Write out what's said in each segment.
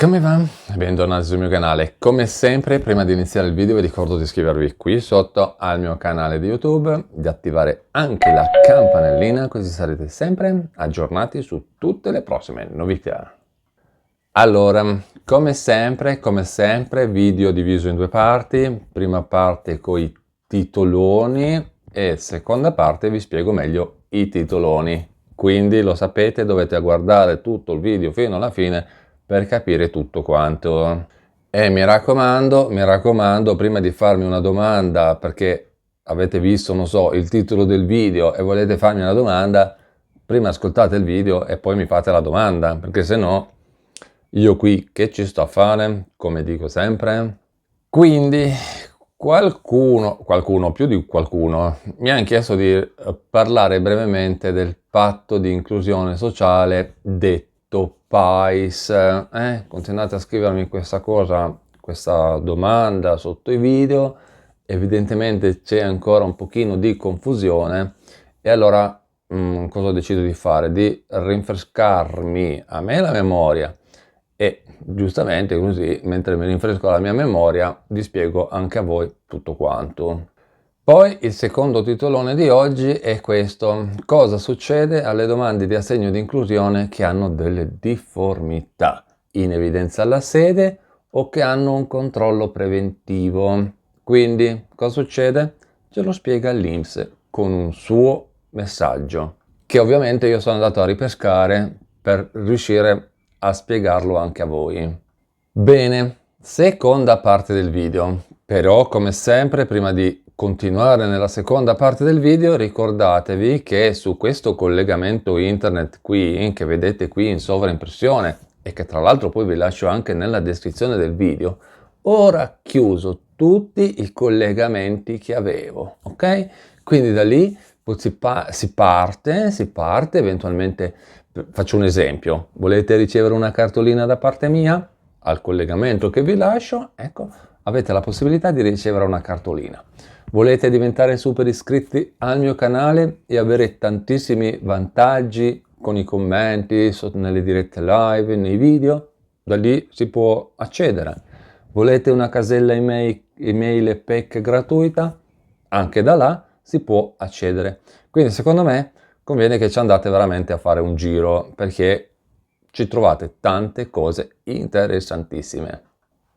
Come va? Bentornati sul mio canale. Come sempre, prima di iniziare il video vi ricordo di iscrivervi qui sotto al mio canale di YouTube, di attivare anche la campanellina così sarete sempre aggiornati su tutte le prossime novità. Allora, come sempre, video diviso in due parti. Prima parte con i titoloni e seconda parte vi spiego meglio i titoloni. Quindi lo sapete, dovete guardare tutto il video fino alla fine per capire tutto quanto. E mi raccomando, prima di farmi una domanda, perché avete visto, non so, il titolo del video e volete farmi una domanda, prima ascoltate il video e poi mi fate la domanda, perché se no io qui che ci sto a fare, come dico sempre. Quindi qualcuno, più di qualcuno, mi ha chiesto di parlare brevemente del patto di inclusione sociale detto PAIS. Continuate a scrivermi questa domanda sotto i video, evidentemente c'è ancora un pochino di confusione e allora cosa ho deciso di fare? Di rinfrescarmi a me la memoria e giustamente così, mentre mi rinfresco la mia memoria, vi spiego anche a voi tutto quanto. Poi il secondo titolone di oggi è questo: cosa succede alle domande di assegno di inclusione che hanno delle difformità in evidenza alla sede o che hanno un controllo preventivo? Quindi cosa succede? Ce lo spiega l'INPS con un suo messaggio, che ovviamente io sono andato a ripescare per riuscire a spiegarlo anche a voi. Bene, seconda parte del video. Però, come sempre, prima di continuare nella seconda parte del video, ricordatevi che su questo collegamento internet qui, che vedete qui in sovraimpressione e che tra l'altro poi vi lascio anche nella descrizione del video, ho racchiuso tutti i collegamenti che avevo, ok? Quindi da lì si parte, eventualmente faccio un esempio: volete ricevere una cartolina da parte mia? Al collegamento che vi lascio, ecco, avete la possibilità di ricevere una cartolina. Volete diventare super iscritti al mio canale e avere tantissimi vantaggi con i commenti, nelle dirette live, nei video? Da lì si può accedere. Volete una casella email e PEC gratuita? Anche da là si può accedere. Quindi secondo me conviene che ci andate veramente a fare un giro, perché ci trovate tante cose interessantissime.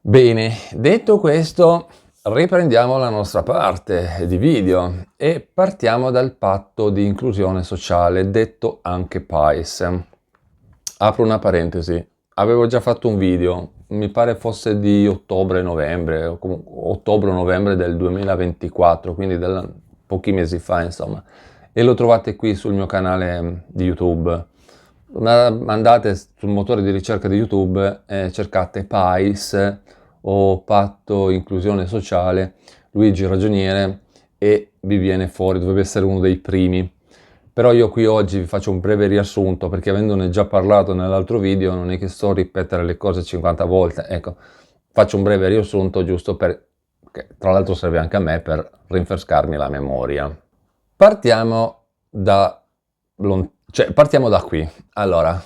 Bene, detto questo, riprendiamo la nostra parte di video e partiamo dal patto di inclusione sociale, detto anche PAIS. Apro una parentesi: avevo già fatto un video, mi pare fosse di ottobre-novembre del 2024, quindi pochi mesi fa, insomma, e lo trovate qui sul mio canale di YouTube. Andate sul motore di ricerca di YouTube e cercate PAIS o Patto Inclusione Sociale Luigi Ragioniere e vi viene fuori, dovrebbe essere uno dei primi. Però io qui oggi vi faccio un breve riassunto, perché avendone già parlato nell'altro video non è che sto a ripetere le cose 50 volte, ecco, faccio un breve riassunto giusto che tra l'altro serve anche a me per rinfrescarmi la memoria. Partiamo da qui. Allora,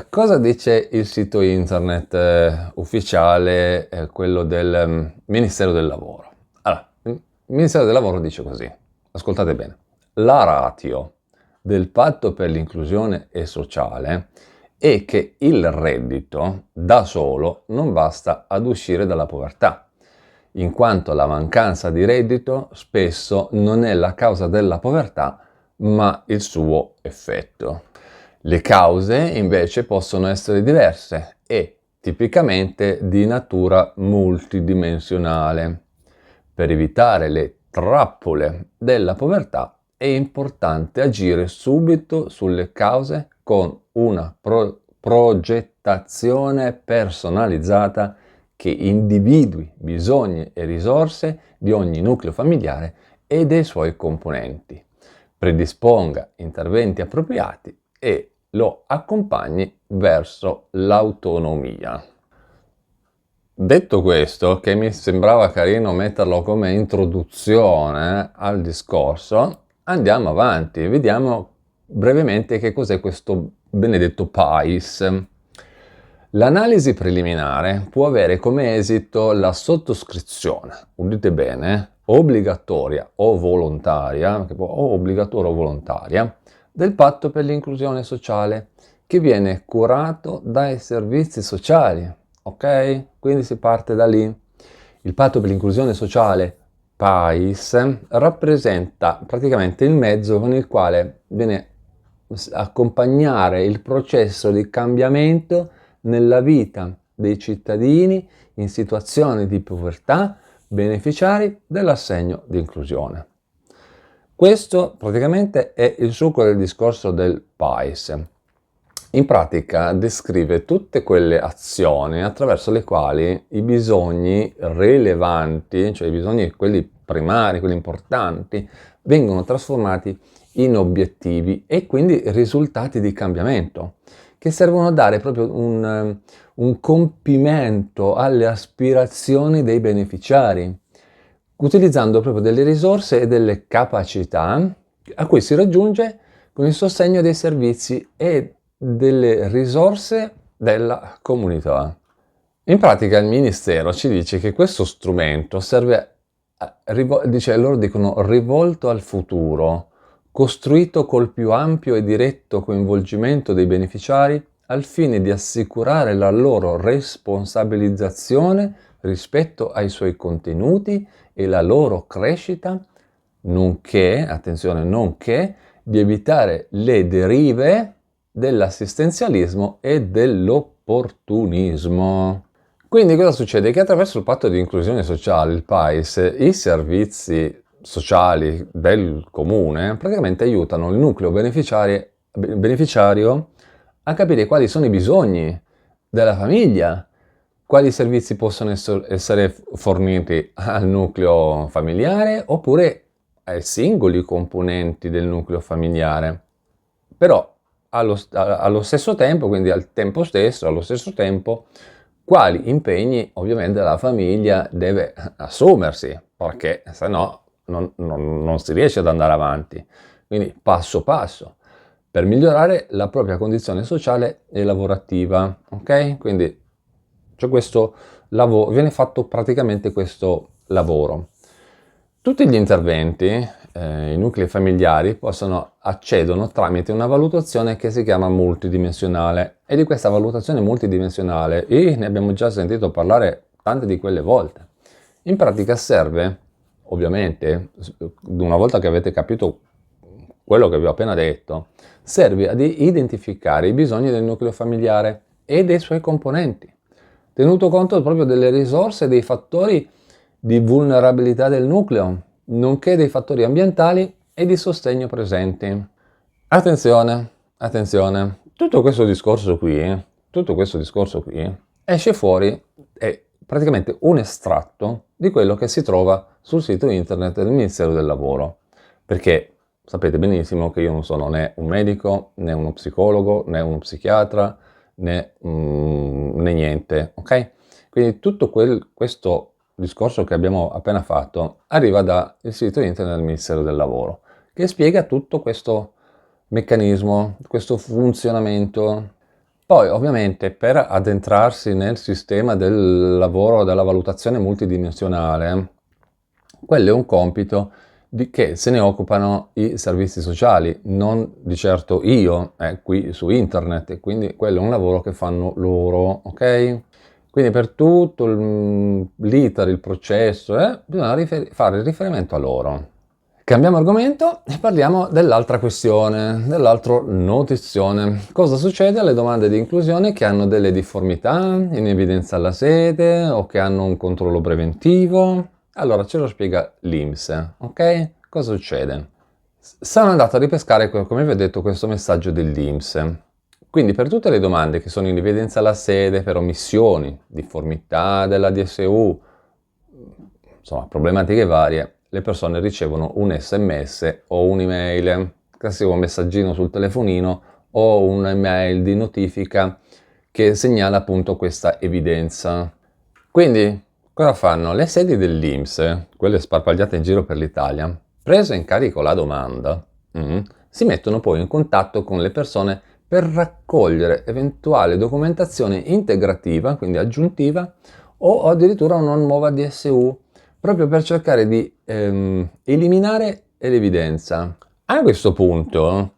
cosa dice il sito internet ufficiale, quello del Ministero del Lavoro? Allora, il Ministero del Lavoro dice così, ascoltate bene: la ratio del patto per l'inclusione e sociale è che il reddito da solo non basta ad uscire dalla povertà, in quanto la mancanza di reddito spesso non è la causa della povertà, ma il suo effetto. Le cause invece possono essere diverse e tipicamente di natura multidimensionale. Per evitare le trappole della povertà è importante agire subito sulle cause con una progettazione personalizzata che individui bisogni e risorse di ogni nucleo familiare e dei suoi componenti, predisponga interventi appropriati e lo accompagni verso l'autonomia. Detto questo, che mi sembrava carino metterlo come introduzione al discorso, andiamo avanti, vediamo brevemente che cos'è questo benedetto PAIS. L'analisi preliminare può avere come esito la sottoscrizione, udite bene, obbligatoria o volontaria, o obbligatoria o volontaria, del patto per l'inclusione sociale, che viene curato dai servizi sociali, ok? Quindi si parte da lì. Il patto per l'inclusione sociale, PAIS, rappresenta praticamente il mezzo con il quale viene accompagnare il processo di cambiamento nella vita dei cittadini in situazioni di povertà beneficiari dell'assegno di inclusione. Questo praticamente è il succo del discorso del PAIS. In pratica descrive tutte quelle azioni attraverso le quali i bisogni rilevanti, cioè i bisogni quelli primari, quelli importanti, vengono trasformati in obiettivi e quindi risultati di cambiamento, che servono a dare proprio un compimento alle aspirazioni dei beneficiari, utilizzando proprio delle risorse e delle capacità a cui si raggiunge con il sostegno dei servizi e delle risorse della comunità. In pratica il Ministero ci dice che questo strumento serve, loro dicono, rivolto al futuro, costruito col più ampio e diretto coinvolgimento dei beneficiari al fine di assicurare la loro responsabilizzazione rispetto ai suoi contenuti e la loro crescita, nonché, attenzione, nonché di evitare le derive dell'assistenzialismo e dell'opportunismo. Quindi cosa succede? Che attraverso il patto di inclusione sociale, il PAIS, i servizi sociali del comune praticamente aiutano il nucleo beneficiario a capire quali sono i bisogni della famiglia, quali servizi possono essere forniti al nucleo familiare oppure ai singoli componenti del nucleo familiare. Però allo stesso tempo, quindi allo stesso tempo, quali impegni ovviamente la famiglia deve assumersi, perché se no non si riesce ad andare avanti. Quindi passo passo, per migliorare la propria condizione sociale e lavorativa, ok? Quindi c'è questo lavoro, viene fatto praticamente questo lavoro. Tutti gli interventi, i nuclei familiari accedono tramite una valutazione che si chiama multidimensionale, e di questa valutazione multidimensionale ne abbiamo già sentito parlare tante di quelle volte. In pratica serve, ovviamente, una volta che avete capito quello che vi ho appena detto, serve ad identificare i bisogni del nucleo familiare e dei suoi componenti, tenuto conto proprio delle risorse e dei fattori di vulnerabilità del nucleo, nonché dei fattori ambientali e di sostegno presenti. Attenzione, attenzione, tutto questo discorso qui esce fuori, è praticamente un estratto di quello che si trova sul sito internet del Ministero del Lavoro, perché sapete benissimo che io non sono né un medico, né uno psicologo, né uno psichiatra, né niente, ok? Quindi tutto questo discorso che abbiamo appena fatto arriva dal sito internet del Ministero del Lavoro, che spiega tutto questo meccanismo, questo funzionamento. Poi ovviamente per addentrarsi nel sistema del lavoro, della valutazione multidimensionale, quello è un compito che se ne occupano i servizi sociali, non di certo io, qui su internet, e quindi quello è un lavoro che fanno loro, ok? Quindi per tutto l'iter, il processo, bisogna fare riferimento a loro. Cambiamo argomento e parliamo dell'altra questione, dell'altro notizione. Cosa succede alle domande di inclusione che hanno delle difformità in evidenza alla sede o che hanno un controllo preventivo? Allora ce lo spiega l'INPS, ok? Cosa succede? Sono andato a ripescare, come vi ho detto, questo messaggio dell'INPS. Quindi per tutte le domande che sono in evidenza alla sede per omissioni, difformità della DSU, insomma problematiche varie, le persone ricevono un SMS o un'email, classico messaggino sul telefonino o un'email di notifica che segnala appunto questa evidenza. Quindi cosa fanno? Le sedi dell'INPS, quelle sparpagliate in giro per l'Italia, presa in carico la domanda, si mettono poi in contatto con le persone per raccogliere eventuale documentazione integrativa, quindi aggiuntiva, o addirittura una nuova DSU, proprio per cercare di eliminare l'evidenza. A questo punto,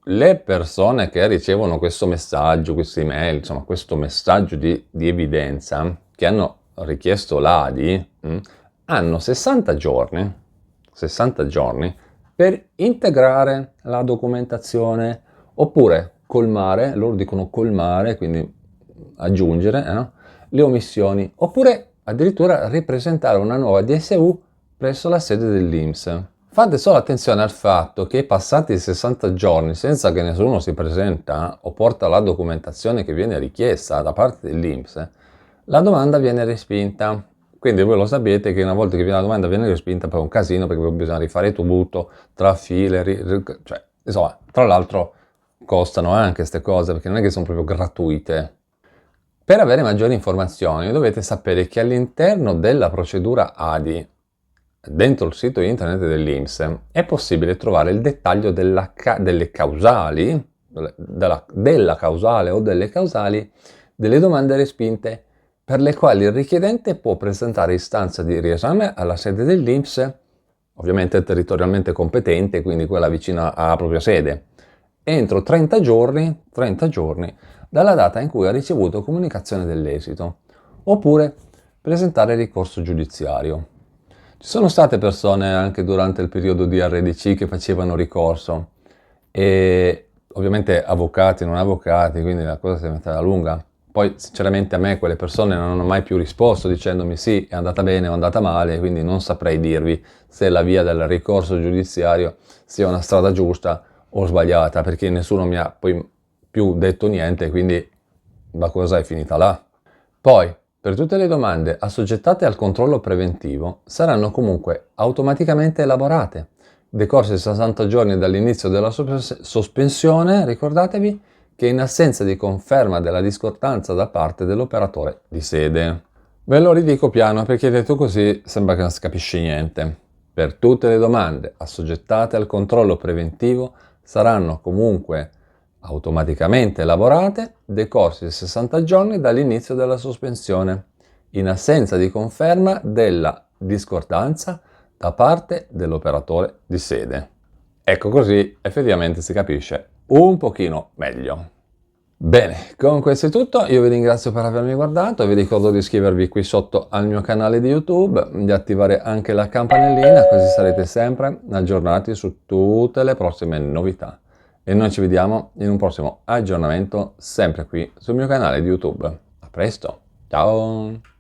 le persone che ricevono questo messaggio, questa email, insomma questo messaggio di evidenza, che hanno richiesto l'ADI, hanno 60 giorni per integrare la documentazione, oppure colmare, loro dicono colmare, quindi aggiungere, no? Le omissioni, oppure addirittura ripresentare una nuova DSU presso la sede dell'INPS. Fate solo attenzione al fatto che passati i 60 giorni senza che nessuno si presenta o porta la documentazione che viene richiesta da parte dell'INPS, la domanda viene respinta. Quindi voi lo sapete che una volta che la domanda viene respinta poi è un casino, perché poi bisogna rifare tutto, tra file, cioè, insomma, tra l'altro costano anche queste cose, perché non è che sono proprio gratuite. Per avere maggiori informazioni dovete sapere che all'interno della procedura ADI, dentro il sito internet dell'INPS, è possibile trovare il dettaglio delle causali, della causale o delle causali delle domande respinte, per le quali il richiedente può presentare istanza di riesame alla sede dell'INPS, ovviamente territorialmente competente, quindi quella vicina alla propria sede, entro 30 giorni dalla data in cui ha ricevuto comunicazione dell'esito, oppure presentare ricorso giudiziario. Ci sono state persone anche durante il periodo di RDC che facevano ricorso, e ovviamente avvocati, non avvocati, quindi la cosa si è messa lunga. Poi sinceramente a me quelle persone non hanno mai più risposto dicendomi sì, è andata bene o è andata male, quindi non saprei dirvi se la via del ricorso giudiziario sia una strada giusta o sbagliata, perché nessuno mi ha poi più detto niente, quindi la cosa è finita là. Poi, per tutte le domande assoggettate al controllo preventivo, saranno comunque automaticamente elaborate. Decorsi 60 giorni dall'inizio della sospensione, ricordatevi che in assenza di conferma della discordanza da parte dell'operatore di sede. Ve lo ridico piano perché detto così sembra che non si capisce niente. Per tutte le domande assoggettate al controllo preventivo saranno comunque automaticamente elaborate decorsi 60 giorni dall'inizio della sospensione, in assenza di conferma della discordanza da parte dell'operatore di sede. Ecco, così effettivamente si capisce un pochino meglio. Bene, con questo è tutto, io vi ringrazio per avermi guardato, vi ricordo di iscrivervi qui sotto al mio canale di YouTube, di attivare anche la campanellina, così sarete sempre aggiornati su tutte le prossime novità. E noi ci vediamo in un prossimo aggiornamento, sempre qui sul mio canale di YouTube. A presto, ciao!